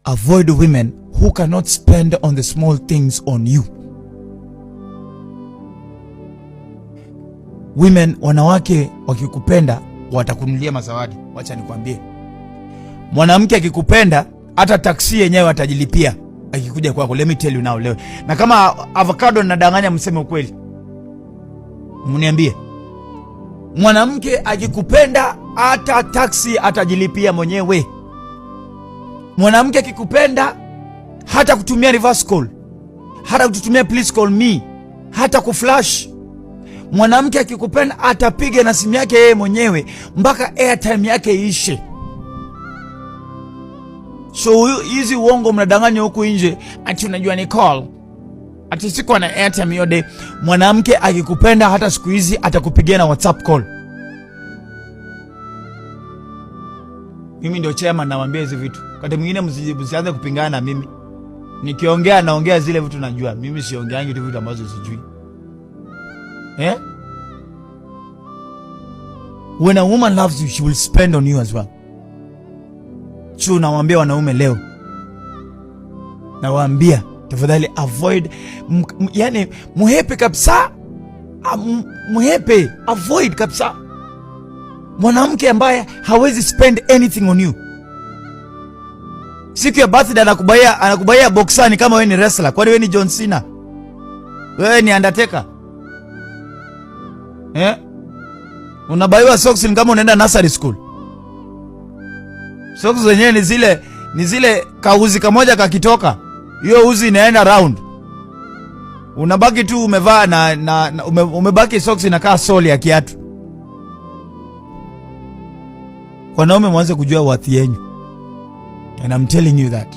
avoid women who cannot spend on the small things on you. Women, wanawake wakikupenda watakununulia mazawadi. Wacha nikwambie, mwanamke akikupenda hata taksi yenyewe atajilipia akikuja kwako. Let me tell you now leo. Na kama avocado nadanganya, mseme ukweli, mniambie. Mwanamke akikupenda hata taksi atajilipia mwenyewe. Mwanamke akikupenda hata kutumia reverse call, hata kutumia please call me, hata kuflash. Mwanamke akikupenda atapiga na simu yake yeye mwenyewe mpaka airtime yake iishe. So hizi uongo mnadanganya huku nje ati unajua ni call, ati siko na airtime yote. Mwanamke akikupenda hata siku hizi atakupigia na WhatsApp call. Mimi ndio chairman, nawaambia hizi vitu. Wakati mwingine msianze kupingana na mimi. Nikiongea naongea zile vitu najua. Mimi siongeangi vitu ambazo sijui. When a woman loves you, she will spend on you as well. So nawaambia wanaume leo, nawaambia tafadhali avoid, yani muhepe kabisa, muhepe, avoid kabisa mwanamke ambaye hawezi spend anything on you. Siku ya birthday anakubaya boxani kama wewe ni wrestler. Kwani wewe ni John Cena? Wewe ni Undertaker? Unabaiwa socks kama unaenda nursery school. Socks zenyewe ni zile kauzi kamoja kakitoka, hiyo uzi inaenda round. Unabaki tu umevaa na umebaki socks inakaa soli ya kiatu. Wanaume mwanze kujua worth yenu. And I'm telling you that.